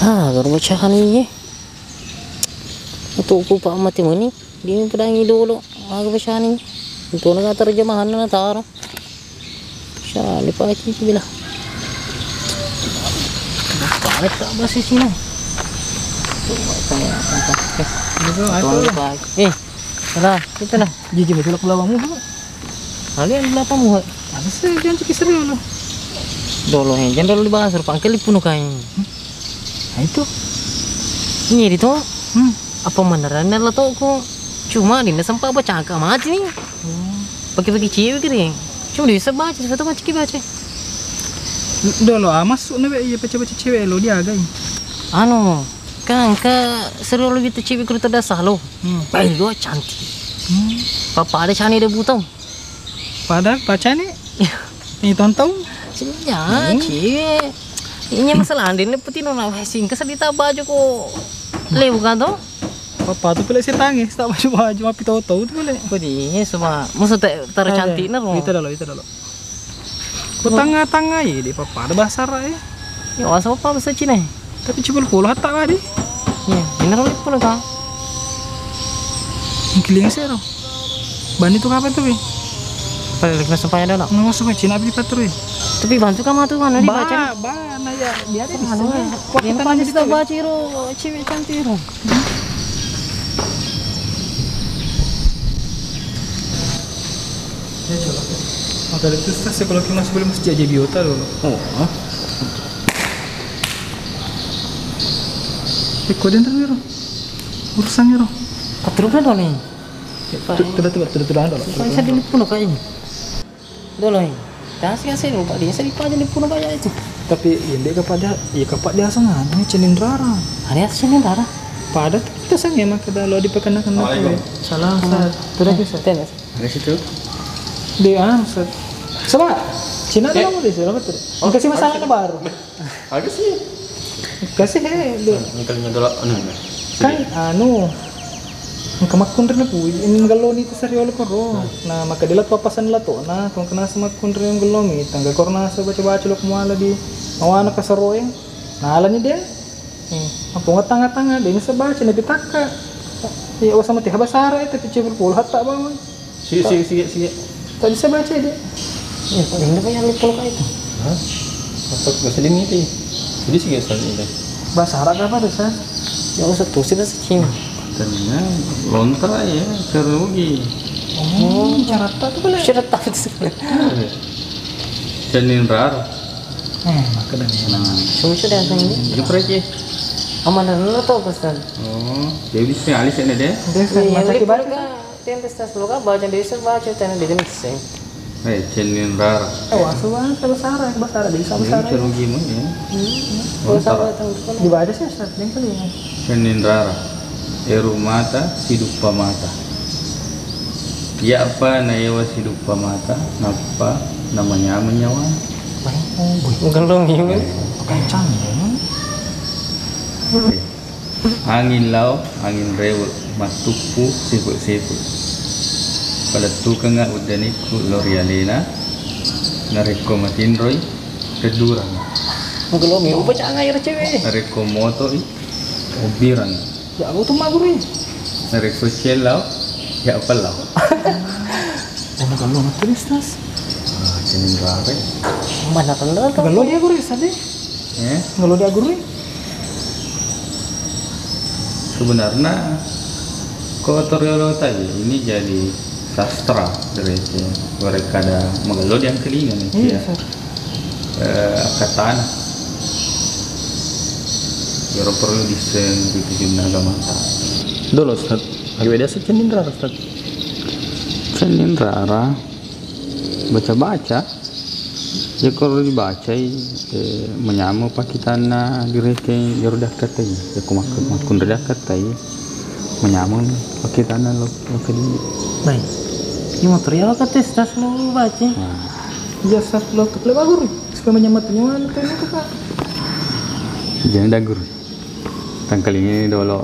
Baru bacakan ini. Untuk ku pak mati muni, di pedangi dulu. Aga bacakan ini. Untuk naga terjemahan na taro. Siya lipaci bila. Palit tak basi sini. Salah, kita lah. Jiji betul aku lawamu. Kalian belakang mu. Apa sih jangan cekis serius lo. Dolo jangan dolo dibahas pangkel pun kain. Nah itu. Ini itu. Apa beneran lah tau ko. Cuma dia sampai baca agak mati nih. Pakai cewek kiri. Cuma dia bisa baca, satu baca baca. Dolo masuk nabe iya baca cewek lo dia agak. Anu, kan seru lebih tu cewek kereta dasar lo. Baik dua cantik. Papa ada cantik dia butong. Padahal baca nih. Ini tonton. Ya, cewek. Ini masalah andin ni putih nona singkat sedita baju ko. Lewu kan tu? Papa tu pilih si tangi, tak baju api tahu tu pilih. Kau di semua, musuh taruh cantik na ro. Itu dulu. Ku tengah-tengah ya di papa ada bahasa ya. Ya, asal apa bahasa Cina? Tapi cuma puluh hatta tadi. Ya, ini ro puluh kan? Giling sih ro. Bani tu kapan tu bi? Pada lagi masuk payah dah. Masuk ke Cina bi patrui. Tapi bantu kamu tuh mana dibaca? Nah ya dia ada Anu ya. Yang paling kita baca ro, cewek cantik ro. Ya coba. Maka itu stas kalau kita masih boleh mesti aja biota dulu. Oh. Kau dan terus urusannya ro. Keturungan dong nih. Tidak dulu. Bisa dilipun kayaknya. Dolo nih. Kasih lupa dia sedih aja dilipun kayak itu. Tapi yang dia kepada dia sangat ini cenin rara. Ada sini rara. Pada kita sangat maka kalau diperkenakan lagi. Salam Ustaz. Sudah bisa. Tenis. Ada situ. Dia Ustaz. Sama. Cina ada kamu di sana betul. Kasih masalahnya baru. Ada sih. Kasih dia. Angkalnya dulu Kan kamakun rin po in galoni to sa riolo ko ro na makadilat papasan la to na kung kana sa makun rin yung galomi tangga korna sa baca-baca lo kumala di mawana ka sa roe na ala ni din ang tanga-tanga din sa baca na bitaka iya wasa mati habasara ito pichibul pul hatta ba man sige tadi sa baca di ya paling na yang lipul ka ito Masuk nggak sedimiti jadi sige sa ini basara ka pa sa ya usah tuh sih sa Cina. Ternyata lontra ya kerugi. carata tu boleh Syarat takut sekali. Cenin rar. maka dan Cuma sudah yang ini. Itu proyek. Aman dan lo tau pesan. Oh, jadi spesialis ini deh. macam Yang kibar lipul ka. Tentes tas lo ka baca desa baca tanah di jenis sih. Cenin rar. wasuan sa basara di sa basara Kerugi mo ya. Kalau sama tahu kan. dibaca sih Ustaz yang paling Cenin rar. Eru mata hidup pamata. Ya apa nayawa hidup pamata? Napa namanya menyawa? Bukan dong ini. kencang Angin laut, angin rewel, matupu siput-siput. Pada tukang udaniku lorialena, nareko matinroy, kedurang. Mungkin lo mau baca air cewek. Nareko moto ubirang. ya aku tuh maguri Nareko celau, ya apa lau? ano kalau tulis tas Cenin rare. Mana kan lo kalau dia guri tadi kalau dia guri Sebenarnya kotoriolo tadi ini jadi sastra dari mereka ada mengelola yang kelingan ya. Kata ya perlu desain bikin agama Dulu Ustaz, lagi beda sih cenin rara Ustaz. Cenin rara baca-baca ya kalau dibaca menyamu pakitana direke ya udah katai ya kumakun udah katai menyamu pakitana lo kali baik. Ini material ka tes tas lo baca. ya Ustaz lo tuh lebih maguri supaya menyamatnya mana tuh itu kak jangan dagur tentang kali ini dulu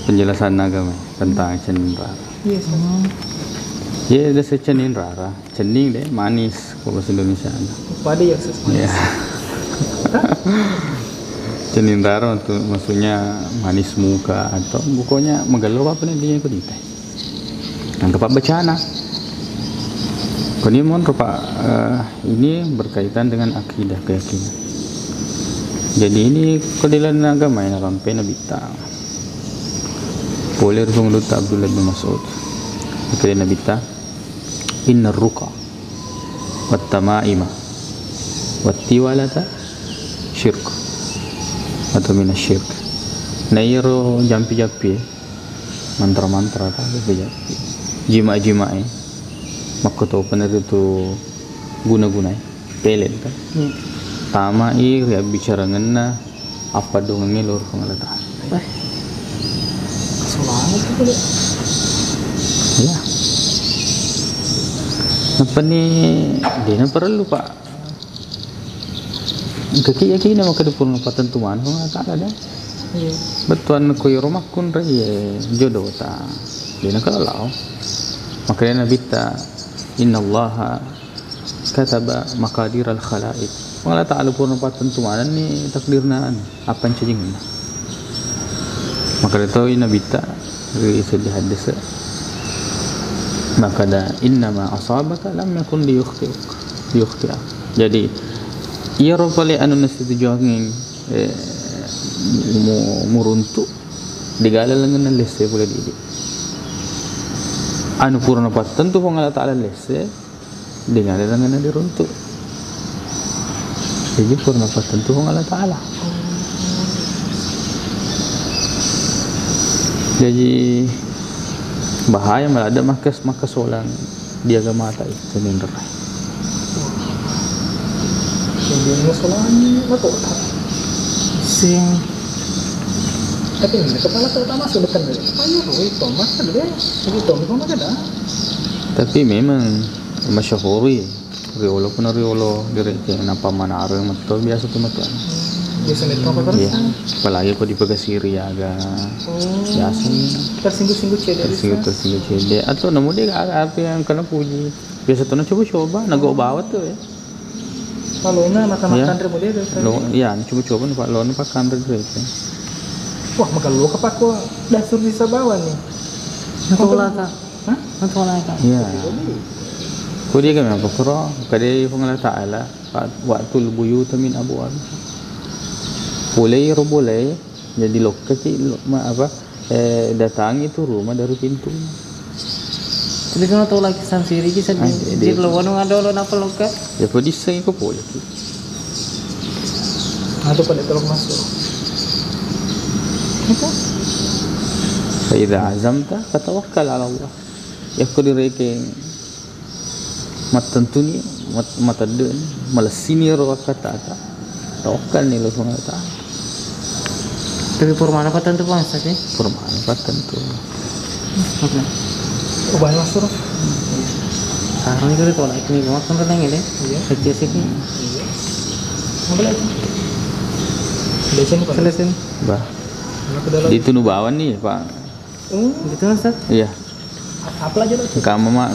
penjelasan agama tentang cenin rara. iya Ustaz Ya ada cenin rara, cening deh manis kalau bahasa Indonesia. pada ya Ustaz Ya. Cenindara untuk maksudnya manis muka atau pokoknya magalau apa nih dia ikut kita. Yang kepak bacana. Kemudian ini berkaitan dengan akidah keyakinan. Jadi ini kodilan agama yang rampai Nabi ta. Boleh Rasulullah Abdullah bin Mas'ud. Kata Nabi ta, inna ruqa wat tamaima wat tiwalata syirk atau minasyirk. Nairo jampi-jampi mantra-mantra tak jampi. Jima-jima makko benar itu guna-guna pelet kan. Tama ya bicara ngena apa dong ngelur pengalata. Semangat itu deh. Ya. Apa nih dia perlu pak. Kaki na makadipurno patentuan kung akala dah. Betuan ko rumah kun ray jodoh ta. Dia nak kalau makanya Nabi ta inna Allah kataba maqadir al khalaiq. Allah Ta'ala purno patentuan ni takdirna apa yang cacing na. Maka itu Nabi ta isa di hadis maka da inna ma asabaka lam yakun liyukhti'ak. Jadi ia rupanya anu nasi tujuan muruntuk digala lengan lese boleh di anu purna patan tu Allah Ta'ala lese digala lengan diruntuk. Jadi purna patan tu Allah Ta'ala. Jadi bahaya malah ada makas solang dia agama tak itu nenderai. Hindi mo solani na to. Sing Tapi ini kepala tuh utama sudah betul. Ayo itu mas ada deh. Begitu, memang ada. Tapi memang masyhuri riolo pun riolo direke napa mana aro yang betul biasa tuh betul. Biasa nih apa Iya. Apalagi kok di Pegasiri agak biasa tersinggung-singgung cedek. tersinggung cede atau nemu dia apa yang kena puji biasa tuh coba nago bawa tuh ya. Kalau na makan-makan remo dia. Lo ya coba pak lo pak kantor itu. Wah, magalo ka pa ko dasur di sa bawan ni. Natulak ka. Hah? Natulak ka. Iya. Kudi kami apa kuro? Kadi Allah Ta'ala waktu buyut min abwab. Boleh jadi lokasi datang itu rumah dari pintu. Jadi kung natulak sa siri sa di lawan ng adolo na palok ka. Ya pwede sa ko boleh. Ato pa dito masuk. Ito? فإذا عزمت فتوكل على الله. Yakko direke matantuni matadun malasini ro kata tawakkal ni lo ta. Tapi purmana pa tanto pa sa ti. Purmaan patentu. Okay. Ubay masuk. Sarang itu ditolak ini gua kan renang ini. Iya. Kecil sih. Mabala ito. Lesin ko. Selesai. Bah. Ano ko dalaw? Di Tunubawan nih Pak. Gitu na Ustaz. Iya. Apla aja lo.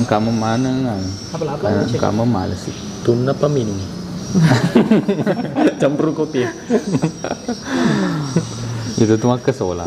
Kamu mana kan? Apla. Kamu malas sih. Tuna pa minum. Campur kopi. Itu tuh mah kesolan.